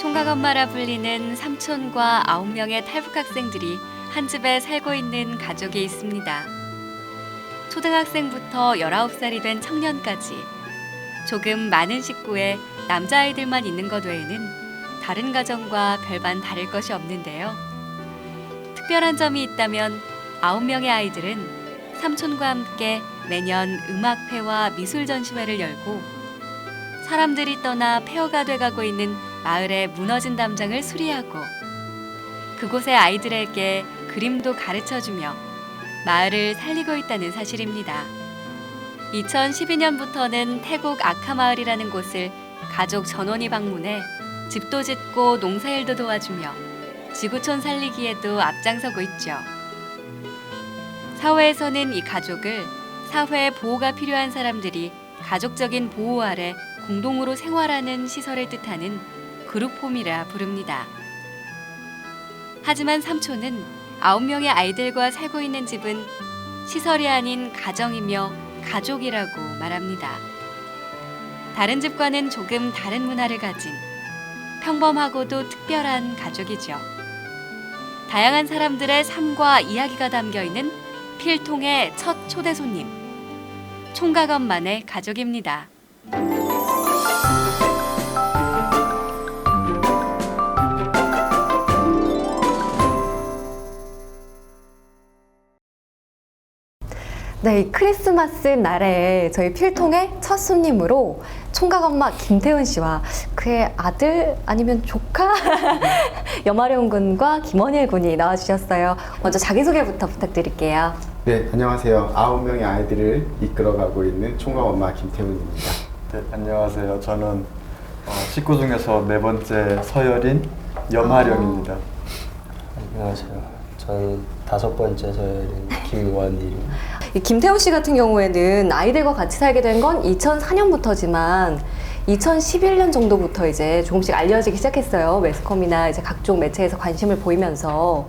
총각엄마라 불리는 삼촌과 9명의 탈북 학생들이 한 집에 살고 있는 가족이 있습니다. 초등학생부터 19살이 된 청년까지 조금 많은 식구에 남자아이들만 있는 것 외에는 다른 가정과 별반 다를 것이 없는데요. 특별한 점이 있다면 9명의 아이들은 삼촌과 함께 매년 음악회와 미술 전시회를 열고 사람들이 떠나 폐허가 돼가고 있는 마을의 무너진 담장을 수리하고 그곳의 아이들에게 그림도 가르쳐주며 마을을 살리고 있다는 사실입니다. 2012년부터는 태국 아카마을이라는 곳을 가족 전원이 방문해 집도 짓고 농사일도 도와주며 지구촌 살리기에도 앞장서고 있죠. 사회에서는 이 가족을 사회 보호가 필요한 사람들이 가족적인 보호 아래 공동으로 생활하는 시설을 뜻하는 그룹홈이라 부릅니다. 하지만 삼촌은 9명의 아이들과 살고 있는 집은 시설이 아닌 가정이며 가족이라고 말합니다. 다른 집과는 조금 다른 문화를 가진 평범하고도 특별한 가족이죠. 다양한 사람들의 삶과 이야기가 담겨있는 필통의 첫 초대 손님, 총각엄마네 가족입니다. 네, 이 크리스마스 날에 저희 필통의 첫 손님으로 총각엄마 김태훈 씨와 그의 아들 아니면 조카 염아령 군과 김원일 군이 나와주셨어요. 먼저 자기소개부터 부탁드릴게요. 네, 안녕하세요. 9명의 아이들을 이끌어가고 있는 총각엄마 김태훈입니다. 네, 안녕하세요. 저는 식구 중에서 네 번째 서열인 염하령입니다. 안녕하세요. 저는 5번째 서열인 김원일입니다. 이 김태훈 씨 같은 경우에는 아이들과 같이 살게 된 건 2004년부터지만 2011년 정도부터 이제 조금씩 알려지기 시작했어요. 매스컴이나 이제 각종 매체에서 관심을 보이면서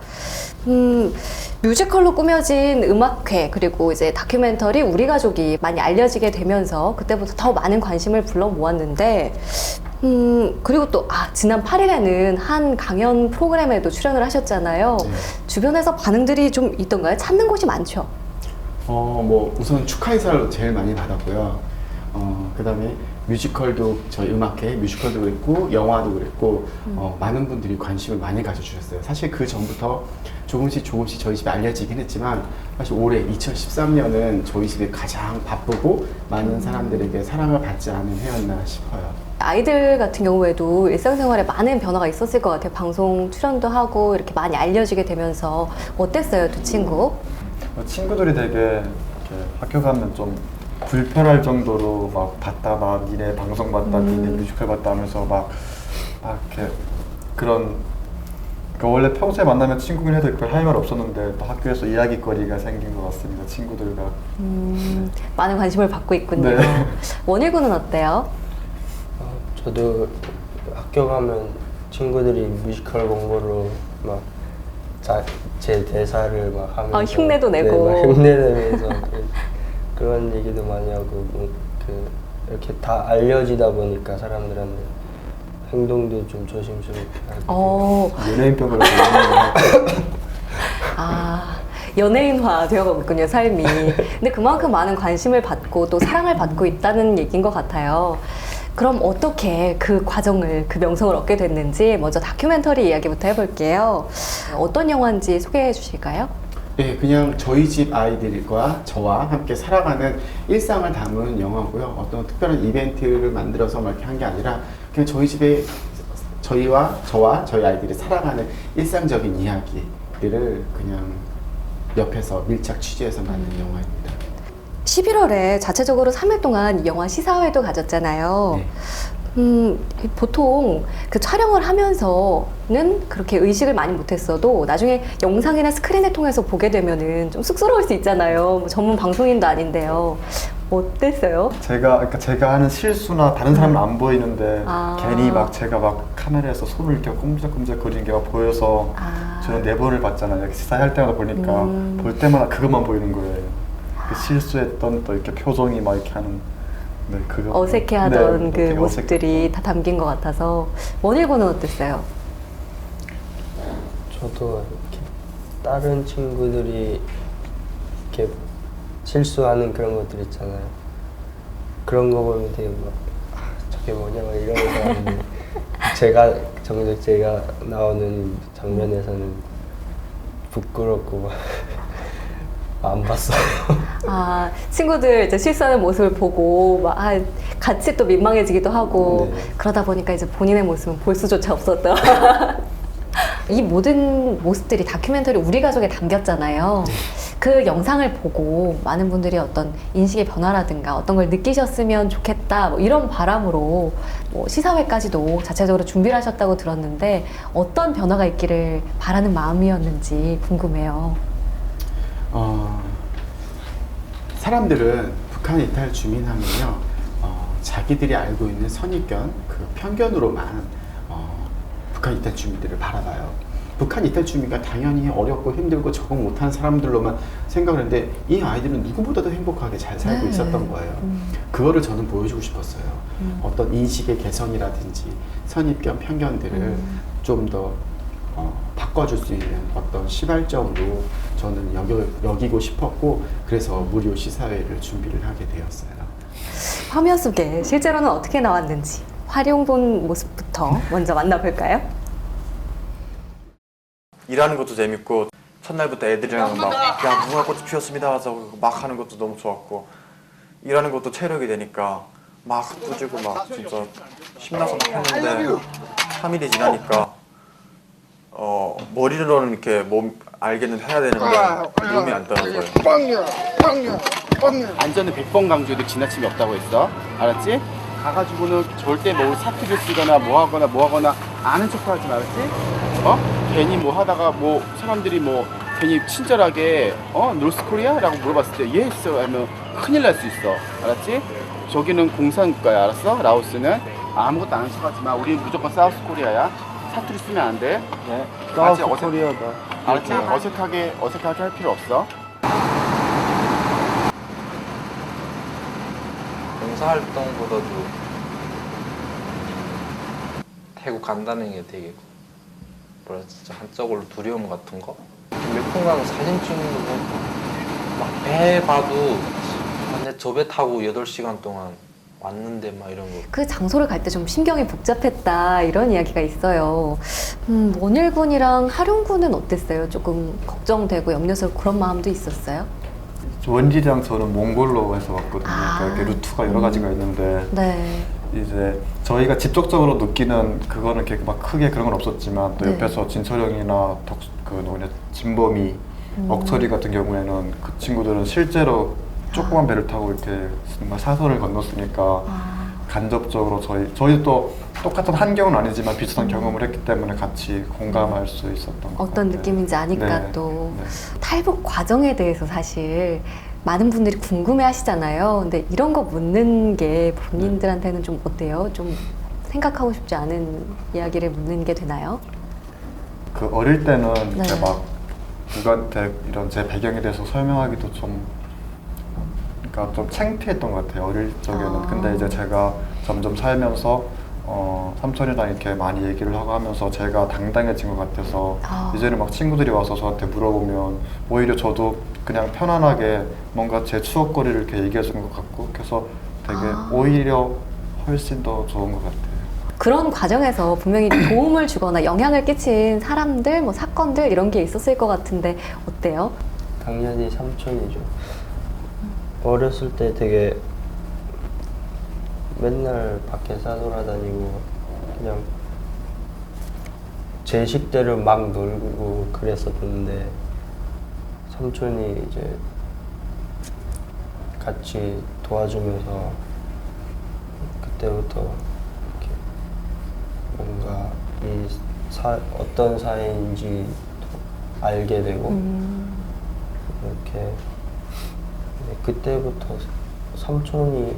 뮤지컬로 꾸며진 음악회 그리고 이제 다큐멘터리 우리 가족이 많이 알려지게 되면서 그때부터 더 많은 관심을 불러 모았는데 그리고 또 지난 8일에는 한 강연 프로그램에도 출연을 하셨잖아요. 네. 주변에서 반응들이 좀 있던가요? 찾는 곳이 많죠? 우선 축하 인사를 제일 많이 받았고요. 그 다음에 뮤지컬도 저희 음악회 뮤지컬도 그랬고 영화도 그랬고 많은 분들이 관심을 많이 가져주셨어요. 사실 그 전부터 조금씩 저희 집에 알려지긴 했지만 사실 올해 2013년은 저희 집이 가장 바쁘고 많은 사람들에게 사랑을 받지 않은 해였나 싶어요. 아이들 같은 경우에도 일상생활에 많은 변화가 있었을 것 같아요. 방송 출연도 하고 이렇게 많이 알려지게 되면서 어땠어요, 두 친구? 친구들이 되게 이렇게 학교 가면 좀 불편할 정도로 막 봤다, 막 니네 방송 봤다, 니네 뮤지컬 봤다 하면서 막 이렇게 그런 원래 평소에 만나면 친구긴 해도 별 할 말 없었는데 또 학교에서 이야기거리가 생긴 것 같습니다. 친구들과 많은 관심을 받고 있군요. 네. 원일 군은 어때요? 저도 학교 가면 친구들이 뮤지컬 본 거로 막 제 대사를 막 하면서 흉내도 내고. 네, 막 흉내 내면서 그런 얘기도 많이 하고 이렇게 다 알려지다 보니까 사람들한테 행동도 좀 조심스럽게 하고 연예인병으로 보이는 연예인화 되어가고 있군요, 삶이. 근데 그만큼 많은 관심을 받고 또 사랑을 받고 있다는 얘기인 것 같아요. 그럼 어떻게 그 과정을, 그 명성을 얻게 됐는지 먼저 다큐멘터리 이야기부터 해볼게요. 어떤 영화인지 소개해 주실까요? 네, 그냥 저희 집 아이들과 저와 함께 살아가는 일상을 담은 영화고요. 어떤 특별한 이벤트를 만들어서 막 이렇게 한 게 아니라 그냥 저희 집에 저와 저희 아이들이 살아가는 일상적인 이야기들을 그냥 옆에서 밀착 취재해서 만든 영화입니다. 11월에 자체적으로 3일 동안 영화 시사회도 가졌잖아요. 네. 보통 그 촬영을 하면서는 그렇게 의식을 많이 못했어도 나중에 영상이나 스크린을 통해서 보게 되면은 좀 쑥스러울 수 있잖아요. 뭐 전문 방송인도 아닌데요. 어땠어요? 제가 하는 실수나 다른 사람은 안 보이는데 괜히 막 제가 막 카메라에서 손을 이렇게 꼼짝꼼짝 거리는 게 막 보여서 저는 4번을 봤잖아요. 이렇게 시사할 때마다 보니까 볼 때마다 그것만 보이는 거예요. 그 실수했던 또 이렇게 표정이 막 이렇게 하는 네, 그거 어색해하던 네, 그 되게 모습들이 다 담긴 것 같아서 원일군은 어땠어요? 저도 이렇게 다른 친구들이 이렇게 실수하는 그런 것들 있잖아요. 그런 거 보면 되게 막 저게 뭐냐 막 이러면서 하는데 정작 제가 나오는 장면에서는 부끄럽고 안 봤어요. 아, 친구들 이제 실수하는 모습을 보고 막 같이 또 민망해지기도 하고 네. 그러다 보니까 이제 본인의 모습은 볼 수조차 없었던. 이 모든 모습들이 다큐멘터리 우리 가족에 담겼잖아요. 그 영상을 보고 많은 분들이 어떤 인식의 변화라든가 어떤 걸 느끼셨으면 좋겠다 뭐 이런 바람으로 뭐 시사회까지도 자체적으로 준비를 하셨다고 들었는데 어떤 변화가 있기를 바라는 마음이었는지 궁금해요. 사람들은 북한 이탈 주민하면요, 자기들이 알고 있는 선입견, 그 편견으로만 북한 이탈 주민들을 바라봐요. 북한 이탈 주민가 당연히 어렵고 힘들고 적응 못하는 사람들로만 생각을 했는데 이 아이들은 누구보다도 행복하게 잘 살고 네. 있었던 거예요. 그거를 저는 보여주고 싶었어요. 어떤 인식의 개선이라든지 선입견, 편견들을 좀 더 바꿔줄 수 있는 어떤 시발점으로 저는 여기고 싶었고 그래서 무료 시사회를 준비를 하게 되었어요. 화면 속에 실제로는 어떻게 나왔는지 활용본 모습부터 먼저 만나볼까요? 일하는 것도 재밌고 첫날부터 애들이랑 막야 무궁화 꽃이 피었습니다 하서 막 하는 것도 너무 좋았고 일하는 것도 체력이 되니까 막 꾸지고 막 진짜 신나서 막 했는데 3일이 지나니까 머리로는 이렇게 몸 알겠는데 해야 되는데 몸이 안 따라서요. 안전은 100번 강조해도 지나침이 없다고 했어. 알았지? 가가지고는 절대 뭐 사투리 쓰거나 뭐 하거나 아는 척 하지 말았지? 괜히 뭐 하다가 뭐 사람들이 뭐 괜히 친절하게 노스코리아? 라고 물어봤을 때 예스 하면 큰일 날 수 있어. 알았지? 저기는 공산국가야. 알았어? 라오스는 아무것도 아는 척 하지 마. 우리는 무조건 사우스 코리아야. 사투리 쓰면 안 돼. 네. 알았지? 사우스 코리아다. 알았지? 어색하게 할 필요 없어. 봉사활동보다도 태국 간다는 게 되게 진짜 한쪽으로 두려움 같은 거? 몇번 가면 사진 찍는 거 보고 막 배 봐도 내 저 배 타고 8시간 동안 왔는데 막 이런 거. 그 장소를 갈 때 좀 신경이 복잡했다 이런 이야기가 있어요. 원일군이랑 하룡군은 어땠어요? 조금 걱정되고 염려스럽고 그런 마음도 있었어요? 원지랑 저는 몽골로 해서 왔거든요. 그러니까 이렇게 루트가 여러 가지가 있는데 네. 이제 저희가 직접적으로 느끼는 그거는 이렇게 막 크게 그런 건 없었지만 또 네. 옆에서 진철형이나 진범이, 억철이 같은 경우에는 그 친구들은 실제로 조그만 배를 타고 이렇게 정말 사선을 건넜으니까 간접적으로 저희도 또 똑같은 환경은 아니지만 비슷한 경험을 했기 때문에 같이 공감할 수 있었던 것 같아요. 어떤 느낌인지 아니까 네. 또 네. 탈북 과정에 대해서 사실 많은 분들이 궁금해 하시잖아요. 근데 이런 거 묻는 게 본인들한테는 좀 어때요? 좀 생각하고 싶지 않은 이야기를 묻는 게 되나요? 그 어릴 때는 네. 이제 막 누구한테 이런 제 배경에 대해서 설명하기도 좀 그러니까 좀 창피했던 것 같아요. 어릴 적에는. 근데 이제 제가 점점 살면서 삼촌이랑 이렇게 많이 얘기를 하고 하면서 제가 당당해진 것 같아서 이제는 막 친구들이 와서 저한테 물어보면 오히려 저도 그냥 편안하게 뭔가 제 추억거리를 이렇게 얘기해 주는 것 같고 그래서 되게 오히려 훨씬 더 좋은 것 같아요. 그런 과정에서 분명히 도움을 주거나 영향을 끼친 사람들, 뭐 사건들 이런 게 있었을 것 같은데 어때요? 당연히 삼촌이죠. 어렸을 때 되게 맨날 밖에 싸돌아다니고 그냥 제 식대로 막 놀고 그랬었는데 삼촌이 이제 같이 도와주면서 그때부터 이렇게 뭔가 어떤 사이인지 알게 되고 이렇게 그때부터 삼촌이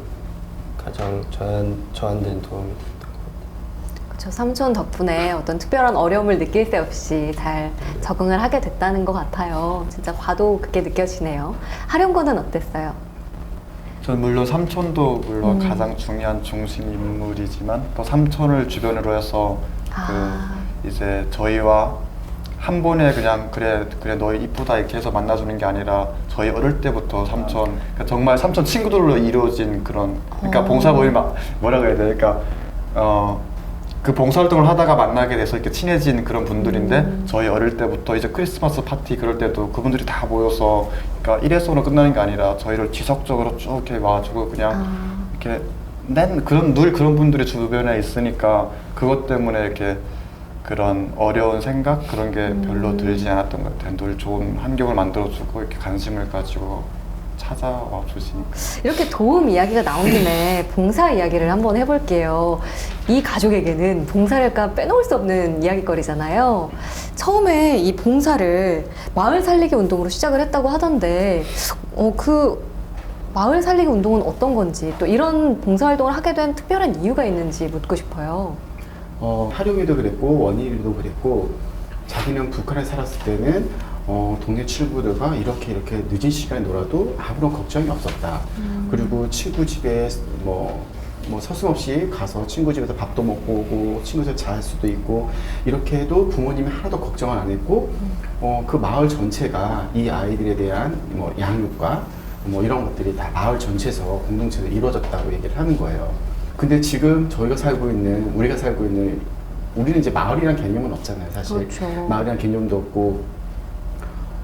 가장 저한테는 도움이 됐던 것 같아요. 그렇죠. 삼촌 덕분에 어떤 특별한 어려움을 느낄 새 없이 잘 적응을 하게 됐다는 것 같아요. 진짜 봐도 그게 느껴지네요. 하룡군은 어땠어요? 저는 물론 삼촌도 물론 가장 중요한 중심 인물이지만 또 삼촌을 주변으로 해서 그 이제 저희와 한 번에 그냥 그래 너 이쁘다 이렇게 해서 만나주는 게 아니라 저희 어릴 때부터 삼촌 그러니까 정말 삼촌 친구들로 이루어진 그런 그러니까 봉사모임 뭐라고 해야 돼 그러니까 그 봉사활동을 하다가 만나게 돼서 이렇게 친해진 그런 분들인데 저희 어릴 때부터 이제 크리스마스 파티 그럴 때도 그분들이 다 모여서 그러니까 일회성으로 끝나는 게 아니라 저희를 지속적으로 쭉 이렇게 와주고 그냥 이렇게 늘 그런 분들이 주변에 있으니까 그것 때문에 이렇게 그런 어려운 생각 그런 게 별로 들지 않았던 것 같아요. 늘 좋은 환경을 만들어주고 이렇게 관심을 가지고 찾아와 주시니까. 이렇게 도움 이야기가 나온 김에 봉사 이야기를 한번 해볼게요. 이 가족에게는 봉사를 빼놓을 수 없는 이야기거리잖아요. 처음에 이 봉사를 마을 살리기 운동으로 시작을 했다고 하던데 그 마을 살리기 운동은 어떤 건지 또 이런 봉사활동을 하게 된 특별한 이유가 있는지 묻고 싶어요. 하룡이도 그랬고 원일이도 그랬고 자기는 북한에 살았을 때는 동네 친구들과 이렇게 늦은 시간에 놀아도 아무런 걱정이 없었다. 그리고 친구 집에 뭐 서슴없이 가서 친구 집에서 밥도 먹고 오고 친구 집에서 잘 수도 있고 이렇게 해도 부모님이 하나도 걱정을 안 했고 그 마을 전체가 이 아이들에 대한 양육과 이런 것들이 다 마을 전체에서 공동체로 이루어졌다고 얘기를 하는 거예요. 근데 지금 우리가 살고 있는 우리는 이제 마을이란 개념은 없잖아요, 사실. 그렇죠. 마을이란 개념도 없고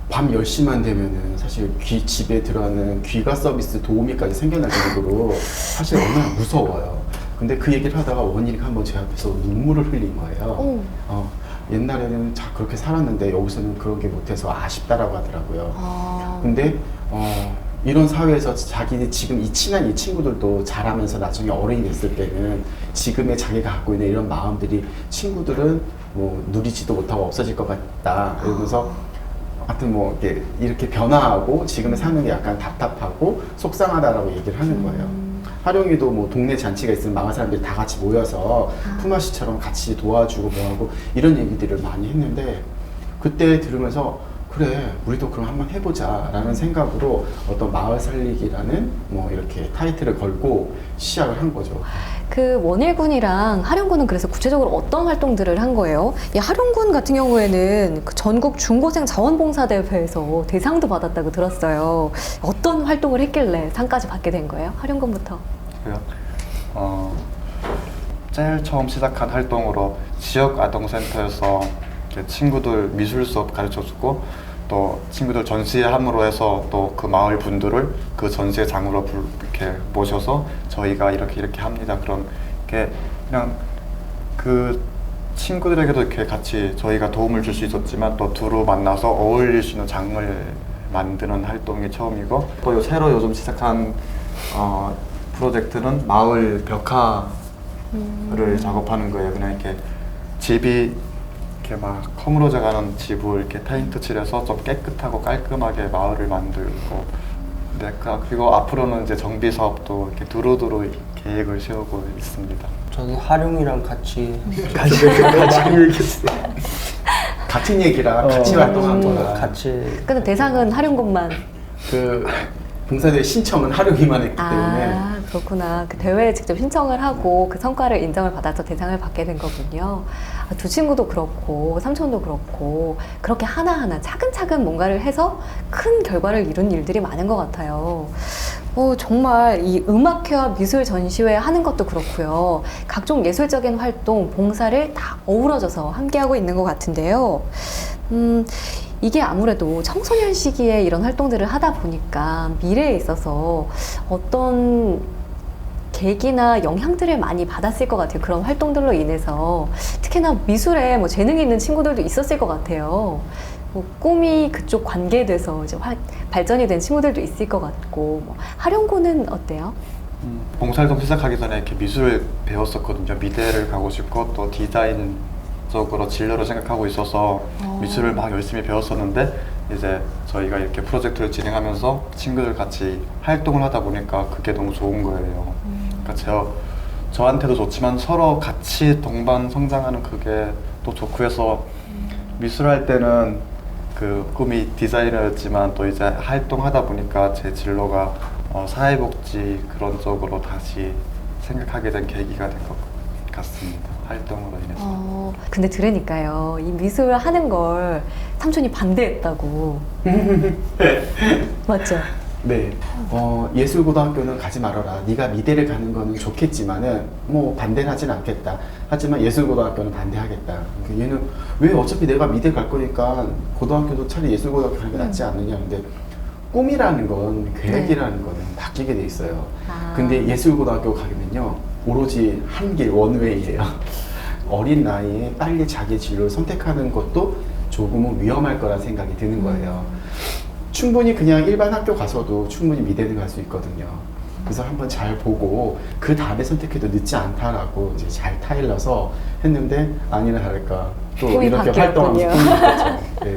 밤 10시만 되면은 사실 집에 들어가는 귀가 서비스 도우미까지 생겨날 정도로 사실 얼마나 무서워요. 근데 그 얘기를 하다가 원일이가 한번 제 앞에서 눈물을 흘린 거예요. 옛날에는 그렇게 살았는데 여기서는 그런 게 못해서 아쉽다라고 하더라고요. 근데 이런 사회에서 지금 친한 이 친구들도 자라면서 나중에 어른이 됐을 때는 지금의 자기가 갖고 있는 이런 마음들이 친구들은 누리지도 못하고 없어질 것 같다. 이러면서 하여튼 이렇게 변화하고 지금의 사는 게 약간 답답하고 속상하다라고 얘기를 하는 거예요. 하룡이도 동네 잔치가 있으면 마을 사람들이 다 같이 모여서 품앗이처럼 같이 도와주고 뭐하고 이런 얘기들을 많이 했는데 그때 들으면서 그래 우리도 그럼 한번 해보자 라는 생각으로 어떤 마을 살리기라는 이렇게 타이틀을 걸고 시작을 한 거죠. 그 원일군이랑 하룡군은 그래서 구체적으로 어떤 활동들을 한 거예요? 이 하룡군 같은 경우에는 그 전국 중고생 자원봉사대회에서 대상도 받았다고 들었어요. 어떤 활동을 했길래 상까지 받게 된 거예요? 하룡군부터. 제일 처음 시작한 활동으로 지역 아동센터에서 친구들 미술 수업 가르쳐주고 또 친구들 전시함으로 해서 또 그 마을 분들을 그 전시장으로 이렇게 모셔서 저희가 이렇게 합니다. 그런 게 그냥 그 친구들에게도 이렇게 같이 저희가 도움을 줄 수 있었지만 또 두루 만나서 어울릴 수 있는 장을 만드는 활동이 처음이고 또 새로 요즘 시작한 프로젝트는 마을 벽화를 작업하는 거예요. 그냥 이렇게 집이 이렇게 막 허물어져가는 집을 이렇게 페인트 칠해서 좀 깨끗하고 깔끔하게 마을을 만들고 그리고 앞으로는 이제 정비 사업도 이렇게 두루두루 계획을 세우고 있습니다. 저도 하룡이랑 같이 같은 얘기라 같이 활동한 거라. 같이. 근데 대상은 하룡군만. 그 봉사대회 신청은 하룡이만 했기 때문에. 그렇구나. 그 대회에 직접 신청을 하고 그 성과를 인정을 받아서 대상을 받게 된 거군요. 두 친구도 그렇고 삼촌도 그렇고 그렇게 하나하나 차근차근 뭔가를 해서 큰 결과를 이룬 일들이 많은 것 같아요. 정말 이 음악회와 미술 전시회 하는 것도 그렇고요. 각종 예술적인 활동, 봉사를 다 어우러져서 함께하고 있는 것 같은데요. 이게 아무래도 청소년 시기에 이런 활동들을 하다 보니까 미래에 있어서 어떤 계기나 영향들을 많이 받았을 것 같아요. 그런 활동들로 인해서 특히나 미술에 재능이 있는 친구들도 있었을 것 같아요. 꿈이 그쪽 관계돼서 이제 발전이 된 친구들도 있을 것 같고 하룡군은 어때요? 봉사활동 시작하기 전에 이렇게 미술을 배웠었거든요. 미대를 가고 싶고 또 디자인 쪽으로 진로를 생각하고 있어서 미술을 막 열심히 배웠었는데 이제 저희가 이렇게 프로젝트를 진행하면서 친구들 같이 활동을 하다 보니까 그게 너무 좋은 거예요. 그러니까 저한테도 좋지만 서로 같이 동반 성장하는 그게 또 좋고 해서 미술할 때는 그 꿈이 디자이너였지만 또 이제 활동하다 보니까 제 진로가 사회복지 그런 쪽으로 다시 생각하게 된 계기가 된 것 같습니다. 활동으로 인해서. 근데 들으니까요, 이 미술 하는 걸 삼촌이 반대했다고. 맞죠? 네. 예술고등학교는 가지 말아라. 네가 미대를 가는 거는 좋겠지만은 뭐 반대는 하진 않겠다. 하지만 예술고등학교는 반대하겠다. 그러니까 얘는 왜 어차피 내가 미대 갈 거니까 고등학교도 차라리 예술고등학교 가는 게 낫지 않느냐. 근데 꿈이라는 건, 계획이라는 거는 바뀌게 돼 있어요. 근데 예술고등학교 가면요, 오로지 한 길 원웨이예요. 어린 나이에 빨리 자기 진로를 선택하는 것도 조금은 위험할 거란 생각이 드는 거예요. 충분히 그냥 일반 학교 가서도 충분히 미대는 갈 수 있거든요. 그래서 한번 잘 보고 그 다음에 선택해도 늦지 않다라고 이제 잘 타일러서 했는데 아니나 다를까 또 꿈이 이렇게 바뀌었군요. 활동하면서 꿈이 바뀌었죠. 네.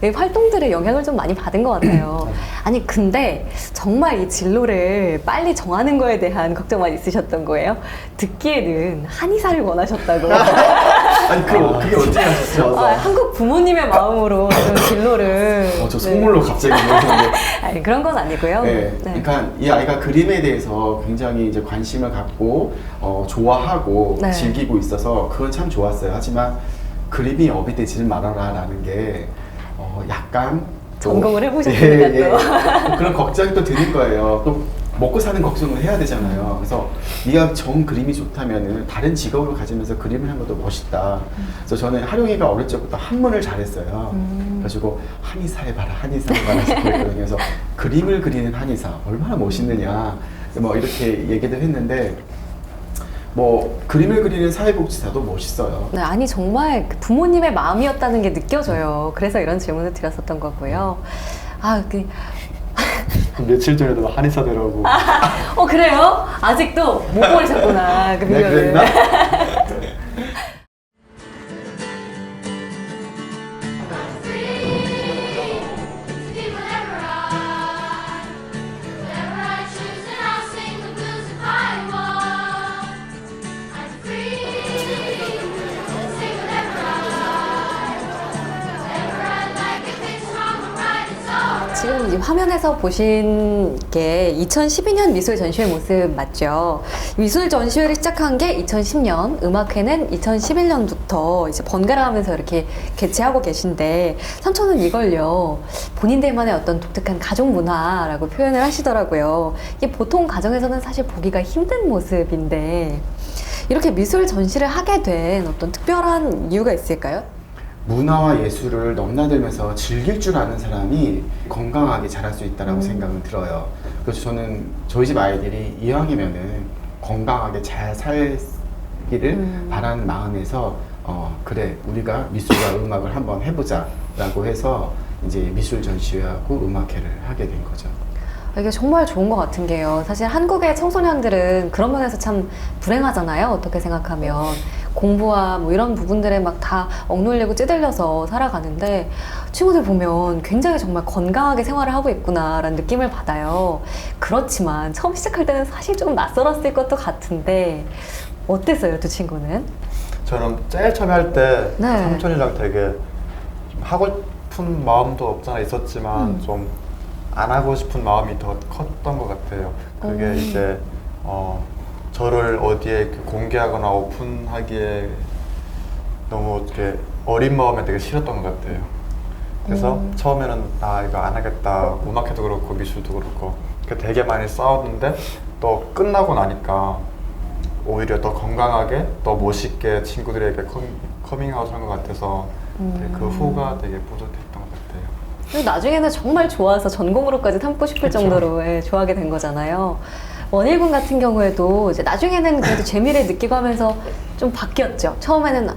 이 활동들의 영향을 좀 많이 받은 것 같아요. 아니 근데 정말 이 진로를 빨리 정하는 거에 대한 걱정만 있으셨던 거예요? 듣기에는 한의사를 원하셨다고. 아니 그게 어떻게 하셨죠? 한국 부모님의 마음으로 좀 진로를. 저 선물로 갑자기 물어보는데. 아니 그런 건 아니고요. 네. 그러니까 이 아이가 그림에 대해서 굉장히 이제 관심을 갖고 좋아하고 네. 즐기고 있어서 그건 참 좋았어요. 하지만 그림이 업이 되지는 말아라라는 게 약간 전공을 해보셨으니까 또. 그런 걱정이 또 드는 거예요. 또 먹고 사는 걱정을 해야 되잖아요. 그래서 네가 정 그림이 좋다면은 다른 직업을 가지면서 그림을 하는 것도 멋있다. 그래서 저는 하룡이가 어릴 적부터 한문을 잘했어요. 그래가지고 한의사 해봐라, 한의사 해봐라 싶었거든요. 그래서 그림을 그리는 한의사 얼마나 멋있느냐 뭐 이렇게 얘기도 했는데 뭐 그림을 그리는 사회복지사도 멋있어요. 네, 아니 정말 그 부모님의 마음이었다는 게 느껴져요. 그래서 이런 질문을 드렸었던 거고요. 며칠 전에도 한의사 되라고. 그래요? 아직도 못 버리셨구나 그 네, 비결을. 그랬나? 지금 이 화면에서 보신 게 2012년 미술 전시회 모습 맞죠? 미술 전시회를 시작한 게 2010년, 음악회는 2011년부터 이제 번갈아 가면서 이렇게 개최하고 계신데 삼촌은 이걸요, 본인들만의 어떤 독특한 가족 문화라고 표현을 하시더라고요. 이게 보통 가정에서는 사실 보기가 힘든 모습인데 이렇게 미술 전시를 하게 된 어떤 특별한 이유가 있을까요? 문화와 예술을 넘나들면서 즐길 줄 아는 사람이 건강하게 자랄 수 있다고 생각은 들어요. 그래서 저는 저희 집 아이들이 이왕이면은 건강하게 잘 살기를 바라는 마음에서 그래 우리가 미술과 음악을 한번 해보자 라고 해서 이제 미술 전시회하고 음악회를 하게 된 거죠. 이게 정말 좋은 것 같은 게요. 사실 한국의 청소년들은 그런 면에서 참 불행하잖아요. 어떻게 생각하면. 공부와 뭐 이런 부분들에 막 다 억눌리고 찌들려서 살아가는데 친구들 보면 굉장히 정말 건강하게 생활을 하고 있구나라는 느낌을 받아요. 그렇지만 처음 시작할 때는 사실 좀 낯설었을 것도 같은데 어땠어요, 두 친구는? 저는 제일 처음에 할 때 네. 삼촌이랑 되게 좀 하고 싶은 마음도 없잖아 있었지만 좀 안 하고 싶은 마음이 더 컸던 것 같아요. 그게 이제 저를 어디에 이렇게 공개하거나 오픈하기에 너무 이렇게 어린 마음에 되게 싫었던 것 같아요. 그래서 처음에는 나 이거 안 하겠다. 음악회도 그렇고 미술도 그렇고 되게 많이 싸웠는데 또 끝나고 나니까 오히려 더 건강하게 더 멋있게 친구들에게 커밍아웃 한 것 같아서 그 후가 되게 뿌듯했던 것 같아요. 그리고 나중에는 정말 좋아서 전공으로까지 삼고 싶을 그쵸. 정도로 좋아하게 된 거잖아요. 원일군 같은 경우에도 이제 나중에는 그래도 재미를 느끼고 하면서 좀 바뀌었죠. 처음에는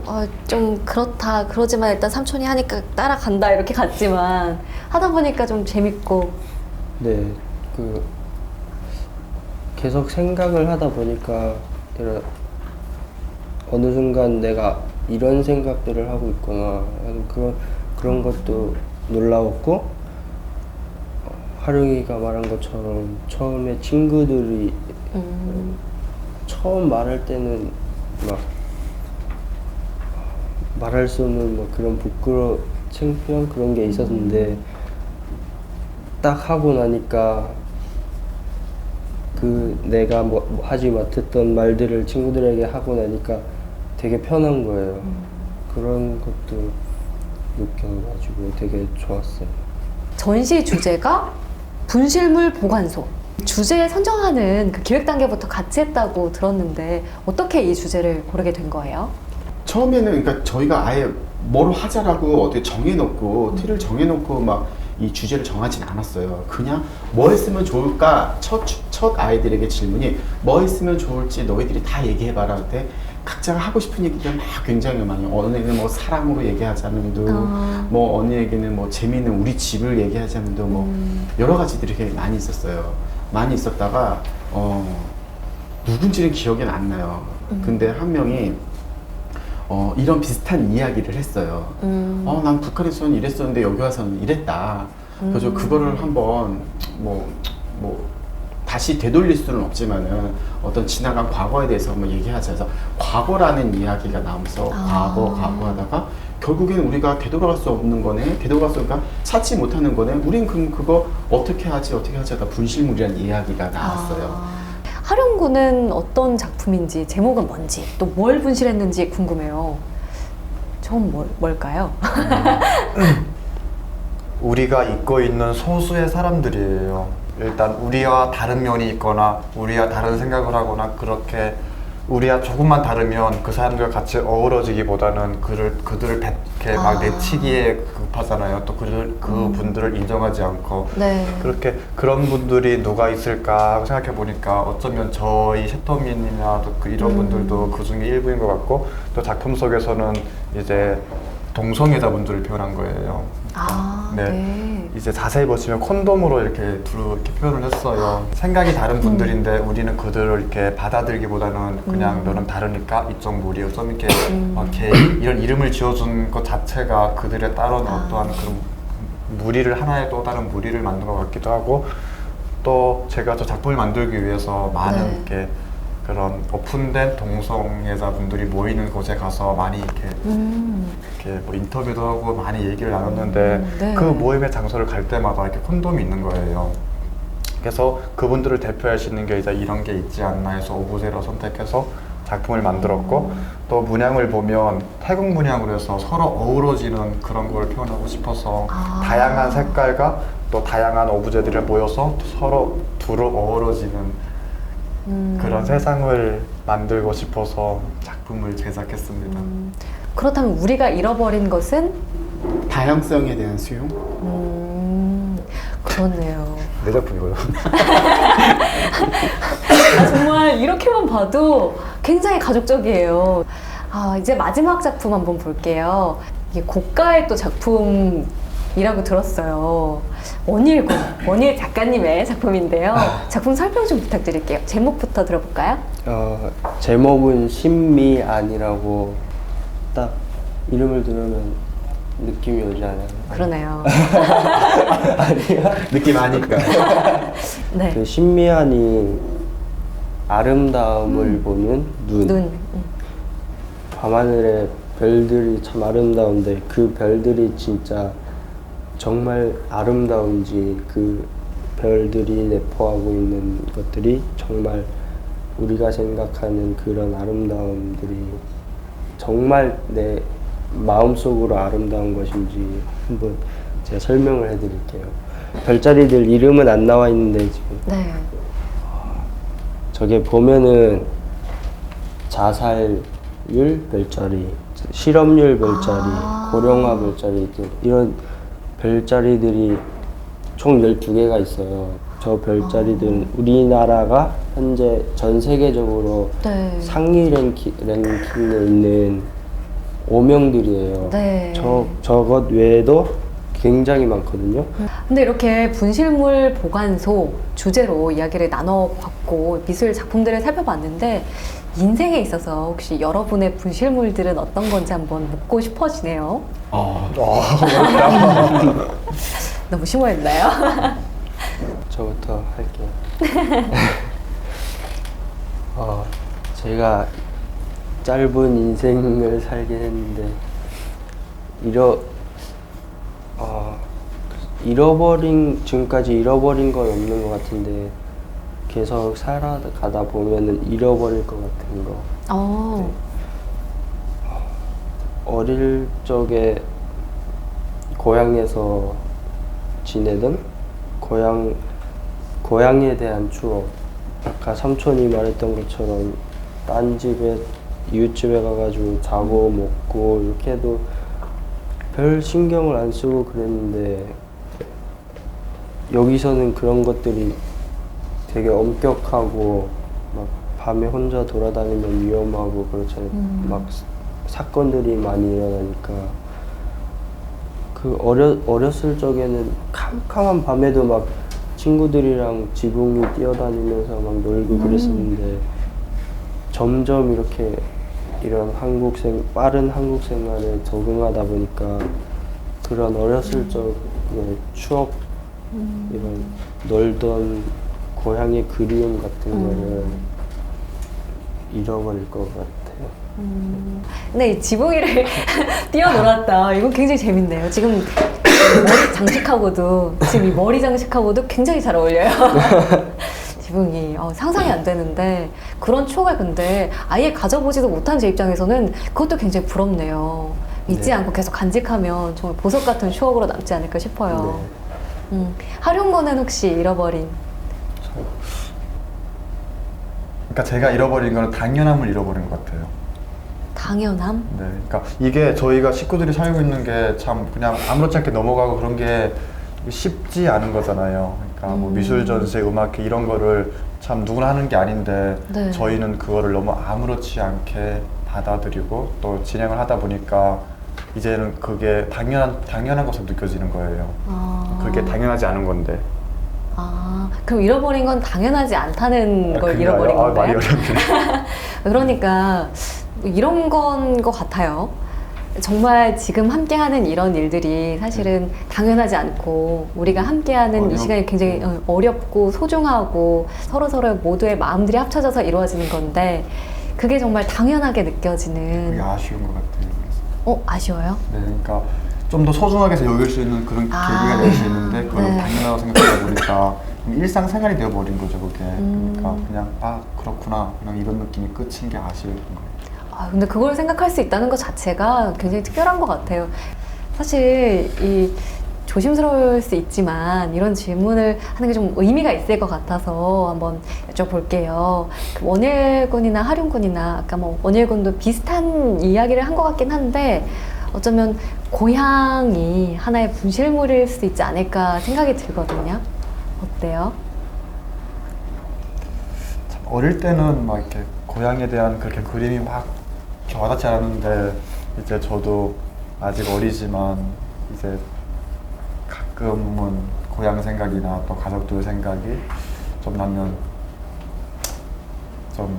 좀 그렇다 그러지만 일단 삼촌이 하니까 따라간다 이렇게 갔지만 하다 보니까 좀 재밌고. 네, 계속 생각을 하다 보니까 어느 순간 내가 이런 생각들을 하고 있구나. 그런 것도 놀라웠고, 하룡이가 말한 것처럼 처음에 친구들이 처음 말할 때는 막 말할 수 없는 막 그런 창피한 그런 게 있었는데 딱 하고 나니까 그 내가 뭐 하지 못했던 말들을 친구들에게 하고 나니까 되게 편한 거예요. 그런 것도 느껴가지고 되게 좋았어요. 전시 주제가 분실물 보관소. 주제 선정하는 그 기획 단계부터 같이 했다고 들었는데 어떻게 이 주제를 고르게 된 거예요? 처음에는 그러니까 저희가 아예 뭘 하자라고 어떻게 정해놓고 틀을 정해놓고 막 이 주제를 정하진 않았어요. 그냥 뭐 했으면 좋을까 첫 아이들에게 질문이 뭐 했으면 좋을지 너희들이 다 얘기해봐라. 그때 각자가 하고 싶은 얘기가 막 굉장히 많이 어느 애는 뭐 사랑으로 얘기하자면도 뭐 어느 애기는 뭐 재미있는 우리 집을 얘기하자면도 뭐 여러 가지들이 되게 많이 있었어요. 많이 있었다가 누군지는 기억이 안 나요. 근데 한 명이 이런 비슷한 이야기를 했어요. 난 북한에서는 이랬었는데 여기 와서는 이랬다. 그래서 그거를 한번 뭐 다시 되돌릴 수는 없지만은 어떤 지나간 과거에 대해서 한번 얘기하자 해서 과거라는 이야기가 나오면서 과거 하다가 결국엔 우리가 되돌아갈 수 없는 거네. 되돌아갈 수 없으니까 찾지 못하는 거네. 우린 그럼 그거 어떻게 하지 하다가 분실물이라는 이야기가 나왔어요. 하룡구는 어떤 작품인지, 제목은 뭔지, 또 뭘 분실했는지 궁금해요. 전 뭘까요? 우리가 잊고 있는 소수의 사람들이에요. 일단 우리와 다른 면이 있거나 우리와 다른 생각을 하거나 그렇게 우리와 조금만 다르면 그 사람들과 같이 어우러지기보다는 그들을 이렇게 막 내치기에 급하잖아요. 또 그 분들을 인정하지 않고 네. 그렇게 그런 분들이 누가 있을까 하고 생각해 보니까 어쩌면 저희 셰터민이나 또 이런 분들도 그 중에 일부인 것 같고 또 작품 속에서는 이제 동성애자분들을 표현한 거예요. 네. 이제 자세히 보시면 콘돔으로 이렇게 표현을 했어요. 생각이 다른 분들인데 우리는 그들을 이렇게 받아들이기보다는 그냥 너는 다르니까 이쪽 무리요 좀 이렇게 막 게이 이런 이름을 지어준 것 자체가 그들에 따른 어떠한 그런 무리를 하나의 또 다른 무리를 만든 것 같기도 하고 또 제가 저 작품을 만들기 위해서 많은 이렇게 그런 오픈된 동성애자분들이 모이는 곳에 가서 많이 이렇게 뭐 인터뷰도 하고 많이 얘기를 나눴는데 그 모임의 장소를 갈 때마다 이렇게 콘돔이 있는 거예요. 그래서 그분들을 대표할 수 있는 게 이제 이런 게 있지 않나 해서 오브제로 선택해서 작품을 만들었고 또 문양을 보면 태국 문양으로 해서 서로 어우러지는 그런 걸 표현하고 싶어서 다양한 색깔과 또 다양한 오브제들이 모여서 서로 두루 어우러지는 그런 세상을 만들고 싶어서 작품을 제작했습니다. 그렇다면 우리가 잃어버린 것은? 다양성에 대한 수용? 그렇네요. 내 작품이고요. 정말 이렇게만 봐도 굉장히 가족적이에요. 이제 마지막 작품 한번 볼게요. 이게 고가의 또 작품이라고 들었어요. 원일 작가님의 작품인데요. 작품 설명 좀 부탁드릴게요. 제목부터 들어볼까요? 제목은 신미안이라고 딱 이름을 들으면 느낌이 오지 않아요? 그러네요. 느낌 아니까. 네. 그 신미안이 아름다움을 보는 눈. 밤하늘에 별들이 참 아름다운데 그 별들이 진짜 정말 아름다운지 그 별들이 내포하고 있는 것들이 정말 우리가 생각하는 그런 아름다움들이 정말 내 마음속으로 아름다운 것인지 한번 제가 설명을 해드릴게요. 별자리들 이름은 안 나와 있는데 지금 저게 보면은 자살률 별자리, 실업률 별자리, 고령화 별자리 이런 별자리들이 총 12개가 있어요. 저 별자리들은 우리나라가 현재 전 세계적으로 상위 랭킹에 있는 오명들이에요. 저것 외에도 굉장히 많거든요. 근데 이렇게 분실물 보관소 주제로 이야기를 나눠봤고 미술 작품들을 살펴봤는데 인생에 있어서 혹시 여러분의 분실물들은 어떤 건지 한번 묻고 싶어지네요. 너무 심오했나요? 저부터 할게요. 제가 짧은 인생을 살긴 했는데 지금까지 잃어버린 건 없는 것 같은데 계속 살아가다 보면은 잃어버릴 것 같은 거. 어. 어릴 적에 고향에서 지내던 고향에 대한 추억. 아까 삼촌이 말했던 것처럼 딴 집에 이웃집에 가가지고 자고 먹고 이렇게 해도 별 신경을 안 쓰고 그랬는데 여기서는 그런 것들이 되게 엄격하고 막 밤에 혼자 돌아다니면 위험하고 그렇잖아요. 막 사건들이 많이 일어나니까 그 어렸을 적에는 캄캄한 밤에도 막 친구들이랑 지붕 위 뛰어다니면서 막 놀고 그랬었는데 점점 이렇게 이런 빠른 한국 생활에 적응하다 보니까 그런 어렸을 적의 추억 이런 놀던 고향의 그리움 같은 거를 잃어버릴 것 같아요. 근데 이 지붕 위를 뛰어놀았다. 이건 굉장히 재밌네요. 지금 머리 장식하고도 지금 이 머리 장식하고도 굉장히 잘 어울려요. 지붕이 상상이 안 되는데 그런 추억을 근데 아예 가져보지도 못한 제 입장에서는 그것도 굉장히 부럽네요. 잊지 네. 않고 계속 간직하면 정말 보석 같은 추억으로 남지 않을까 싶어요. 하룡군은 혹시 잃어버린? 그러니까 제가 잃어버린 거는 당연함을 잃어버린 것 같아요. 당연함? 네, 그러니까 이게 저희가 식구들이 살고 있는 게 참 그냥 아무렇지 않게 넘어가고 그런 게 쉽지 않은 거잖아요. 그러니까 뭐 미술 전시, 음악회 이런 거를 참 누구나 하는 게 아닌데 네. 저희는 그거를 너무 아무렇지 않게 받아들이고 또 진행을 하다 보니까 이제는 그게 당연한 것으로 느껴지는 거예요. 그게 당연하지 않은 건데. 그럼 잃어버린 건 당연하지 않다는 걸 그게 잃어버린 아니라- 건가요? 말이 어렵네. 그러니까 이런 건 것 같아요. 정말 지금 함께하는 이런 일들이 사실은 당연하지 않고 우리가 함께하는 이 시간이 굉장히 어렵고 소중하고 서로서로 모두의 마음들이 합쳐져서 이루어지는 건데 그게 정말 당연하게 그게 느껴지는 아쉬운 것 같아요. 아쉬워요? 네, 그러니까 좀 더 소중하게 여길 수 있는 그런 계기가 될 수 있는데 그걸 네. 당연하다고 생각하다 보니까 일상생활이 되어버린 거죠 그게. 그러니까 그냥 그렇구나 그냥 이런 느낌이 끝인 게 아쉬운 거예요. 근데 그걸 생각할 수 있다는 것 자체가 굉장히 특별한 것 같아요. 사실 이 조심스러울 수 있지만 이런 질문을 하는 게 좀 의미가 있을 것 같아서 한번 여쭤볼게요. 그 원일군이나 하룡군이나 아까 뭐 원일군도 비슷한 이야기를 한 것 같긴 한데 어쩌면 고향이 하나의 분실물일 수도 있지 않을까 생각이 들거든요. 어때요? 참 어릴 때는 막 이렇게 고향에 대한 그렇게 그림이 막 이렇게 와닿지 않았는데 이제 저도 아직 어리지만 이제 가끔은 고향 생각이나 또 가족들 생각이 좀 나면 좀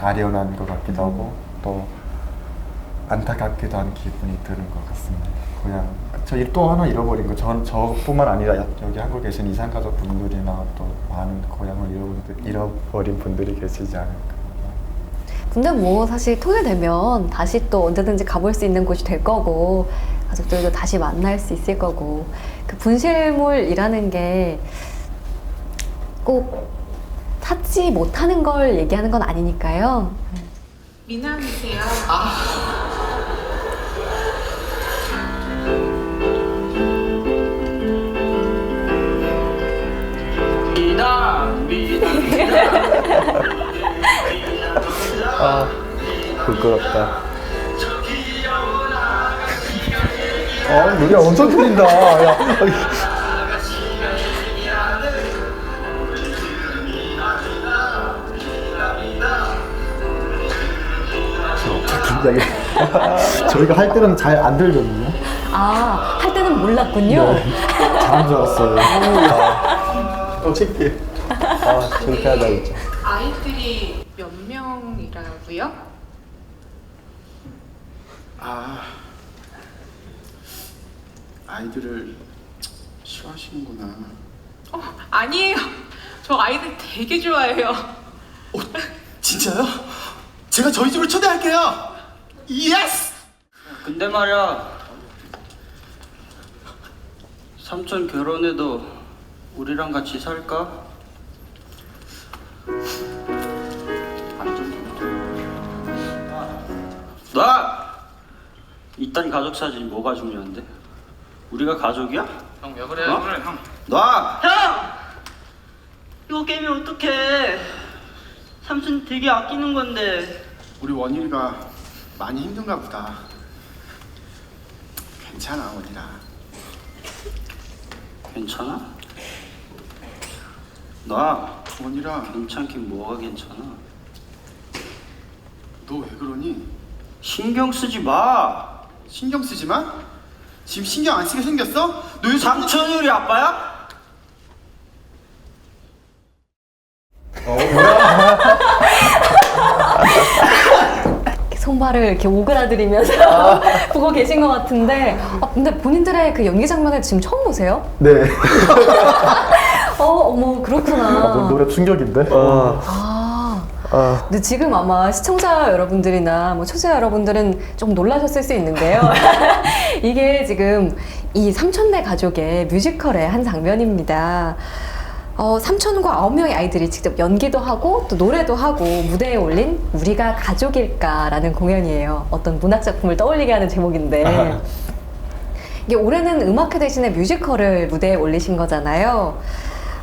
아련한 것 같기도 하고 또 안타깝기도 한 기분이 드는 것 같습니다. 고향 저 또 하나 잃어버린 거 저뿐만 아니라 여기 한국에 계신 이산가족 분들이나 또 많은 고향을 잃어버린 분들이 계시지 않을까. 근데 뭐 사실 통일되면 다시 또 언제든지 가볼 수 있는 곳이 될 거고 가족들도 다시 만날 수 있을 거고 그 분실물이라는 게 꼭 찾지 못하는 걸 얘기하는 건 아니니까요. 미남이세요. 부끄럽다. 노래 엄청 틀린다. 야. 저희가 할 때는 잘 안 들거든요. 할 때는 몰랐군요. 잘한 줄 알았어요. 창피해. 창피하다 진짜. 아이들이 몇 명이라고요? 아이들을 싫어하시는구나. 아니에요. 저 아이들 되게 좋아해요. 진짜요? 제가 저희 집으로 초대할게요. 예스! 근데 말이야, 삼촌 결혼해도 우리랑 같이 살까? 놔! 이딴 가족 사진이 뭐가 중요한데? 우리가 가족이야? 형 왜 그래? 어? 그래 형. 놔! 형! 이거 깨면 어떡해? 삼촌 되게 아끼는 건데. 우리 원일이가 많이 힘든가 보다. 괜찮아, 원일아. 괜찮아? 놔! 원일아, 괜찮긴 뭐가 괜찮아? 너 왜 그러니? 신경 쓰지 마! 신경 쓰지 마? 지금 신경 안 쓰게 생겼어? 너 요즘 삼촌이 우리 아빠야? 손발을 이렇게 오그라들이면서 보고 계신 것 같은데, 근데 본인들의 그 연기 장면을 지금 처음 보세요? 네. 어머, 그렇구나. 노래 충격인데? 근데 지금 아마 시청자 여러분들이나 뭐 초자 여러분들은 좀 놀라셨을 수 있는데요. 이게 지금 이 삼촌네 가족의 뮤지컬의 한 장면입니다. 삼촌과 9명의 아이들이 직접 연기도 하고 또 노래도 하고 무대에 올린 우리가 가족일까라는 공연이에요. 어떤 문학작품을 떠올리게 하는 제목인데 이게 올해는 음악회 대신에 뮤지컬을 무대에 올리신 거잖아요.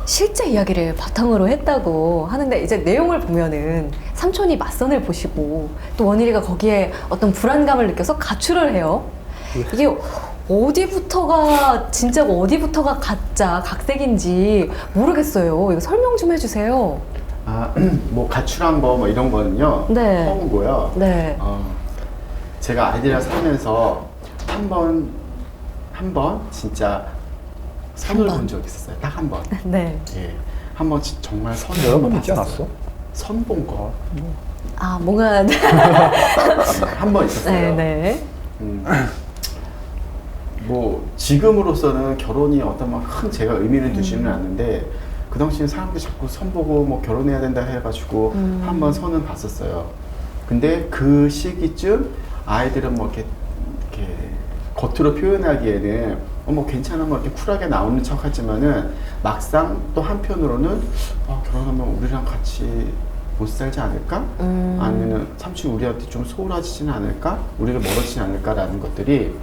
실제 이야기를 바탕으로 했다고 하는데 이제 내용을 보면은 삼촌이 맞선을 보시고 또 원일이가 거기에 어떤 불안감을 느껴서 가출을 해요. 이게 어디부터가 진짜고 어디부터가 가짜, 각색인지 모르겠어요. 이거 설명 좀 해주세요. 뭐 가출한 거 뭐 이런 거는요. 네. 처음이고요. 네. 제가 아이들이랑 살면서 한 번 진짜 선을 본 적이 있었어요. 딱 한 번. 네. 예. 한 번 정말 선을 여러 번 있지 않았어? 선 본 거. 뭔가. 한 번 있었어요. 네. 뭐 지금으로서는 결혼이 어떤 막 큰 제가 의미를 두지는 않는데 그 당시에 사람들이 자꾸 선 보고 뭐 결혼해야 된다 해가지고 한번 선은 봤었어요. 근데 그 시기쯤 아이들은 뭐 이렇게 겉으로 표현하기에는 뭐 괜찮아 뭐 이렇게 쿨하게 나오는 척하지만은 막상 또 한편으로는 결혼하면 우리랑 같이 못 살지 않을까? 아니면은 삼촌 우리한테 좀 소홀하지는 않을까? 우리가 멀어지지 않을까라는 것들이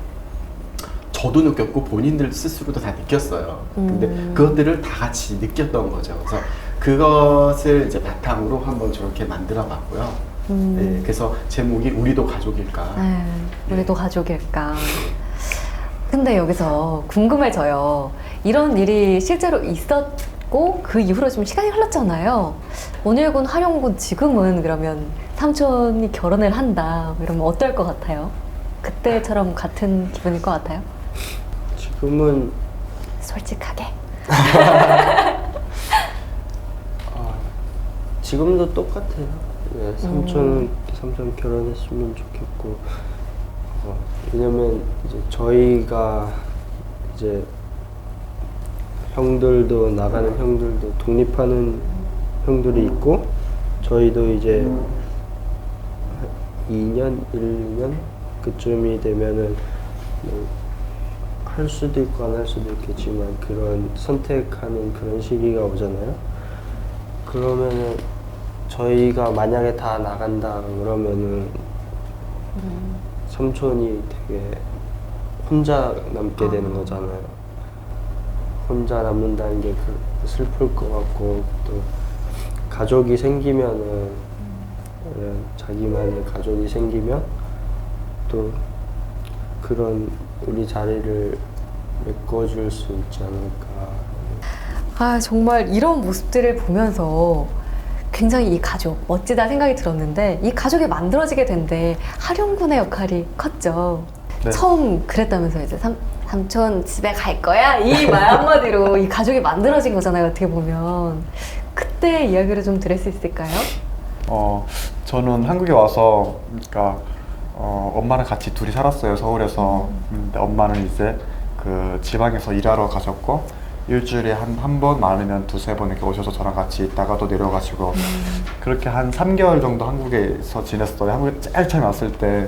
저도 느꼈고 본인들 스스로도 다 느꼈어요. 근데 그것들을 다 같이 느꼈던 거죠. 그래서 그것을 이제 바탕으로 한번 저렇게 만들어 봤고요. 네, 그래서 제목이 우리도 가족일까? 네, 우리도 가족일까? 근데 여기서 궁금해져요. 이런 일이 실제로 있었고 그 이후로 좀 시간이 흘렀잖아요. 원일군, 하룡군 지금은 그러면 삼촌이 결혼을 한다 이러면 어떨 것 같아요? 그때처럼 같은 기분일 것 같아요? 지금은 솔직하게. 지금도 똑같아요. 네, 삼촌 결혼했으면 좋겠고, 왜냐면 이제 저희가 이제 형들도 나가는 형들도 독립하는 형들이 있고, 저희도 이제 2년, 1년 그쯤이 되면은 뭐 할 수도 있고 안 할 수도 있겠지만 그런 선택하는 그런 시기가 오잖아요. 그러면은 저희가 만약에 다 나간다 그러면은 삼촌이 되게 혼자 남게 되는 거잖아요. 혼자 남는다는 게 슬플 것 같고, 또 가족이 생기면은 자기만의 가족이 생기면 또 그런 우리 자리를 메꿔줄 수 있지 않을까. 정말 이런 모습들을 보면서 굉장히 이 가족 멋지다 생각이 들었는데, 이 가족이 만들어지게 된데 하룡군의 역할이 컸죠. 네. 처음 그랬다면서 이제 삼촌 집에 갈 거야? 이 말 한마디로 이 가족이 만들어진 거잖아요, 어떻게 보면. 그때 이야기를 좀 들을 수 있을까요? 저는 한국에 와서, 그러니까 엄마랑 같이 둘이 살았어요, 서울에서. 근데 엄마는 이제 그 지방에서 일하러 가셨고, 일주일에 한 번, 많으면 두세 번 이렇게 오셔서 저랑 같이 있다가 또 내려가시고, 그렇게 한 3개월 정도 한국에서 지냈어요. 한국에 제일 처음 왔을 때.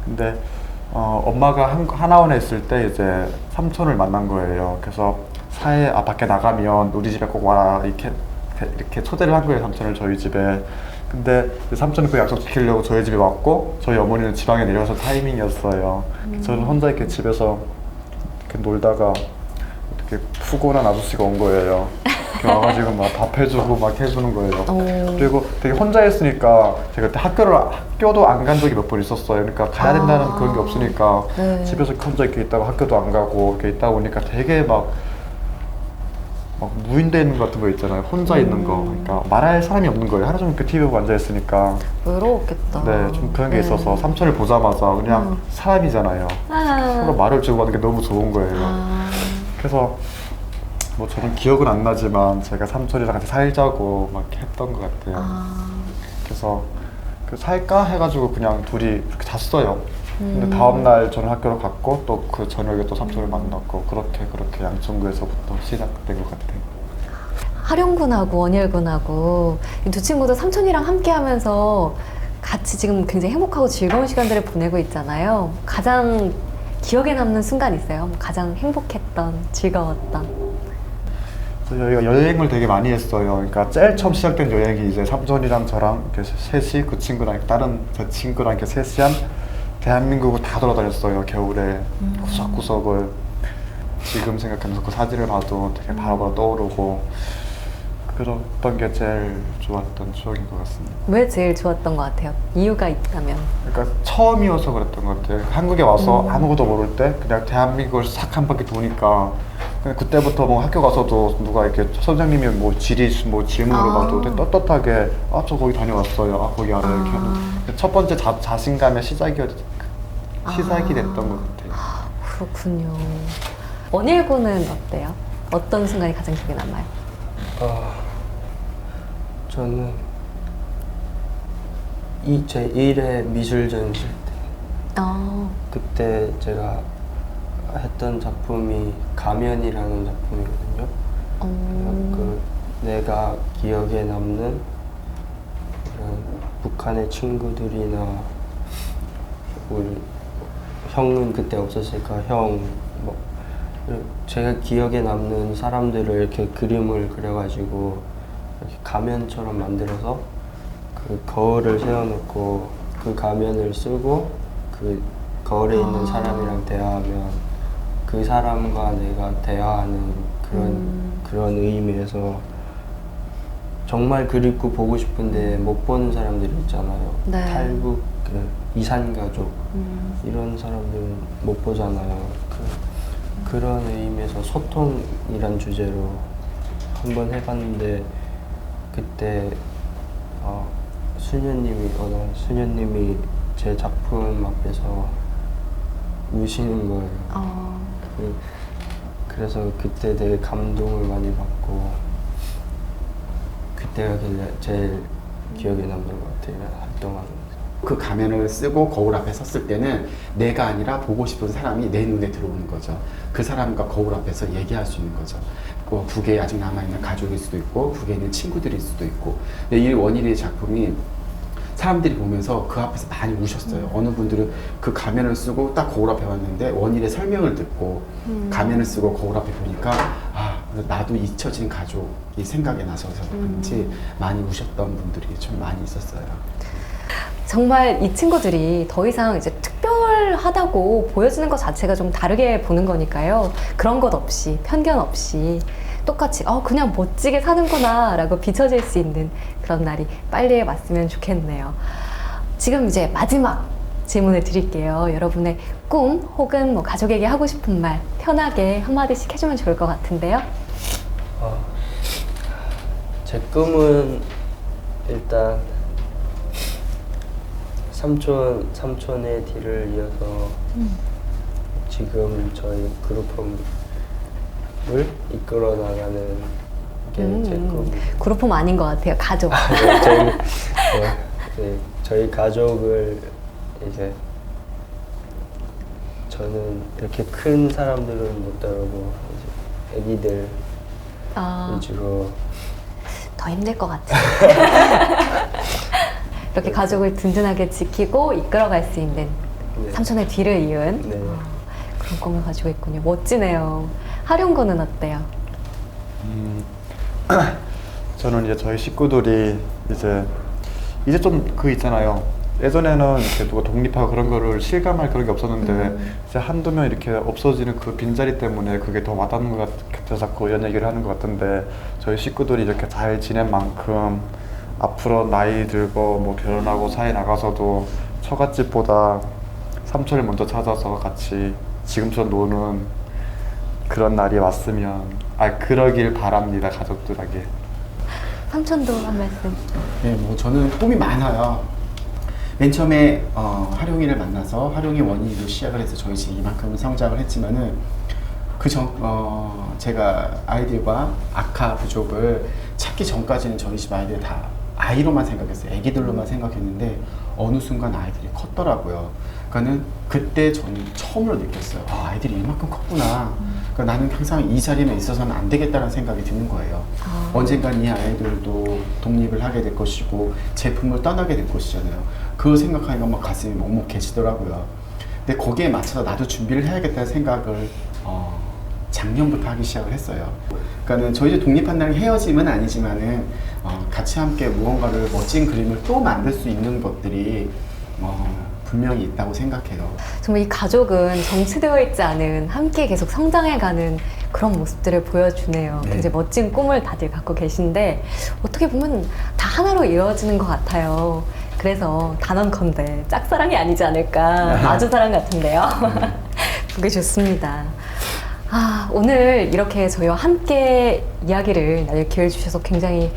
근데 엄마가 하나원에 있을 때 이제 삼촌을 만난 거예요. 그래서 밖에 나가면 우리 집에 꼭 와라 이렇게 초대를 한 거예요, 삼촌을 저희 집에. 근데 이제 삼촌은 그 약속 지키려고 저희 집에 왔고 저희 어머니는 지방에 내려서 타이밍이었어요. 저는 혼자 이렇게 집에서 이렇게 놀다가 이렇게 푸근한 아저씨가 온 거예요. 이렇게 와가지고 막 밥 해주고 막 해주는 거예요. 그리고 되게 혼자 있으니까 제가 그때 학교도 안 간 적이 몇 번 있었어요. 그러니까 가야 된다는 그런 게 없으니까 네. 집에서 혼자 이렇게 있다가 학교도 안 가고 이렇게 있다 보니까 되게 막 무인되어 있는 것 같은 거 있잖아요. 혼자 있는 거. 그러니까 말할 사람이 없는 거예요. 하루 종일 그 TV 보고 앉아 있으니까. 외로웠겠다. 네, 좀 그런 게 네. 있어서 삼촌을 보자마자 그냥 사람이잖아요. 서로 말을 주고 하는 게 너무 좋은 거예요. 그래서 뭐 저는 기억은 안 나지만 제가 삼촌이랑 같이 살자고 막 했던 것 같아요. 그래서 그 살까 해가지고 그냥 둘이 이렇게 잤어요. 근데 다음날 저는 학교를 갔고 또 그 저녁에 또 삼촌을 만났고 그렇게 양천구에서부터 시작된 것 같아요. 하룡군하고 원일군하고 이 두 친구도 삼촌이랑 함께 하면서 같이 지금 굉장히 행복하고 즐거운 시간들을 보내고 있잖아요. 가장 기억에 남는 순간 있어요? 가장 행복했던, 즐거웠던. 저희가 여행을 되게 많이 했어요. 그러니까 제일 처음 시작된 여행이 이제 삼촌이랑 저랑 이렇게 셋이 그 친구랑 다른 제 친구랑 이렇게 셋이 한 대한민국을 다 돌아다녔어요. 겨울에 구석구석을 지금 생각하면서 그 사진을 봐도 되게 바로바로 떠오르고 그랬던 게 제일 좋았던 추억인 것 같습니다. 왜 제일 좋았던 것 같아요? 이유가 있다면? 그러니까 처음이어서 그랬던 것 같아요. 한국에 와서 아무것도 모를 때 그냥 대한민국을 싹 한 바퀴 도니까 그냥 그때부터 뭐 학교 가서도 누가 이렇게 선생님이 뭐 질문으로 봐도 되게 떳떳하게 저 거기 다녀왔어요. 거기 알아요. 이렇게 하는 첫 번째 자신감의 시작이 됐던 것 같아요. 그렇군요. 원일군은 어때요? 어떤 순간이 가장 기억에 남아요? 저는 제 1회 미술 전시 때 그때 제가 했던 작품이 가면이라는 작품이거든요. 그 내가 기억에 남는 이런 북한의 친구들이나 우리 형은 그때 없었으니까 뭐 제가 기억에 남는 사람들을 이렇게 그림을 그려가지고 이렇게 가면처럼 만들어서 그 거울을 세워놓고 그 가면을 쓰고 그 거울에 있는 사람이랑 대화하면 그 사람과 내가 대화하는 그런 의미에서 정말 그립고 보고 싶은데 못 보는 사람들이 있잖아요. 네. 탈북, 이산가족 이런 사람들은 못 보잖아요. 그런 의미에서 소통이란 주제로 한번 해봤는데 그때 수녀님이 제 작품 앞에서 우시는 거예요. 그래서 그때 되게 감동을 많이 받고 그때가 제일 기억에 남는 것 같아요. 활동하면서. 그 가면을 쓰고 거울 앞에 섰을 때는 내가 아니라 보고 싶은 사람이 내 눈에 들어오는 거죠. 그 사람과 거울 앞에서 얘기할 수 있는 거죠. 북에 아직 남아있는 가족일 수도 있고 북에 있는 친구들일 수도 있고. 근데 이 원일의 작품이 사람들이 보면서 그 앞에서 많이 우셨어요. 어느 분들은 그 가면을 쓰고 딱 거울 앞에 왔는데 원일의 설명을 듣고 가면을 쓰고 거울 앞에 보니까 나도 잊혀진 가족이 생각이 나서 그런지 많이 우셨던 분들이 좀 많이 있었어요. 정말 이 친구들이 더 이상 이제 특별하다고 보여지는 것 자체가 좀 다르게 보는 거니까요. 그런 것 없이, 편견 없이 똑같이 그냥 멋지게 사는구나 라고 비춰질 수 있는 그런 날이 빨리 왔으면 좋겠네요. 지금 이제 마지막 질문을 드릴게요. 여러분의 꿈 혹은 뭐 가족에게 하고 싶은 말 편하게 한마디씩 해주면 좋을 것 같은데요. 제 꿈은 일단 삼촌의 뒤를 이어서 지금 저희 그룹홈을 이끌어 나가는 게 제 꿈. 그룹홈 아닌 것 같아요. 가족. 저희 가족을 이제 저는 이렇게 큰 사람들은 못 다루고 이제 애기들 위주로 더 힘들 것 같아요. 이렇게 가족을 든든하게 지키고 이끌어갈 수 있는 삼촌의 뒤를 이은 그런 꿈을 가지고 있군요. 멋지네요. 하룡군은 어때요? 저는 이제 저희 식구들이 이제 이제 좀 그 있잖아요. 예전에는 이렇게 누가 독립하고 그런 거를 실감할 그런 게 없었는데 이제 한두 명 이렇게 없어지는 그 빈자리 때문에 그게 더 와닿는 것 같아서 자꾸 이런 얘기를 하는 것 같은데 저희 식구들이 이렇게 잘 지낸 만큼 앞으로 나이 들고 뭐 결혼하고 사회 나가서도 처갓집보다 삼촌을 먼저 찾아서 같이 지금처럼 노는 그런 날이 왔으면 그러길 바랍니다, 가족들에게. 삼촌도 한 말씀. 네, 뭐 저는 꿈이 많아요. 맨 처음에 하룡이를 만나서 하룡이 원인으로 시작을 해서 저희 집이 이만큼 성장을 했지만은 제가 아이들과 아카 부족을 찾기 전까지는 저희 집 아이들 다 아이로만 생각했어요. 애기들로만 생각했는데 어느 순간 아이들이 컸더라고요. 그러니까는 그때 저는 처음으로 느꼈어요. 아이들이 이만큼 컸구나. 그러니까 나는 항상 이 자리에 있어서는 안 되겠다는 생각이 드는 거예요. 언젠간 이 아이들도 독립을 하게 될 것이고 제품을 떠나게 될 것이잖아요. 그걸 생각하니까 막 가슴이 먹먹해지더라고요. 근데 거기에 맞춰서 나도 준비를 해야겠다는 생각을 작년부터 하기 시작을 했어요. 그러니까는 저희도 독립한 날 헤어짐은 아니지만은 같이 함께 무언가를 멋진 그림을 또 만들 수 있는 것들이 분명히 있다고 생각해요. 정말 이 가족은 정체되어 있지 않은 함께 계속 성장해가는 그런 모습들을 보여주네요. 네. 굉장히 멋진 꿈을 다들 갖고 계신데 어떻게 보면 다 하나로 이루어지는 것 같아요. 그래서 단언컨대 짝사랑이 아니지 않을까. 아주사랑 같은데요. 보기 좋습니다. 오늘 이렇게 저희와 함께 이야기를 나눌 기회를 주셔서 굉장히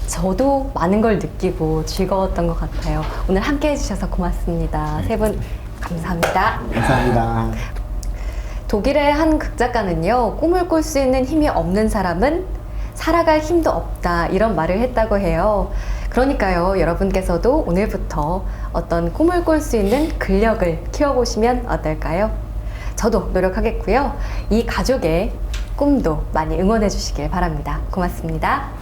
저도 많은 걸 느끼고 즐거웠던 것 같아요. 오늘 함께 해주셔서 고맙습니다. 세 분 감사합니다. 감사합니다. 독일의 한 극작가는요, 꿈을 꿀 수 있는 힘이 없는 사람은 살아갈 힘도 없다, 이런 말을 했다고 해요. 그러니까요, 여러분께서도 오늘부터 어떤 꿈을 꿀 수 있는 근력을 키워보시면 어떨까요? 저도 노력하겠고요. 이 가족의 꿈도 많이 응원해 주시길 바랍니다. 고맙습니다.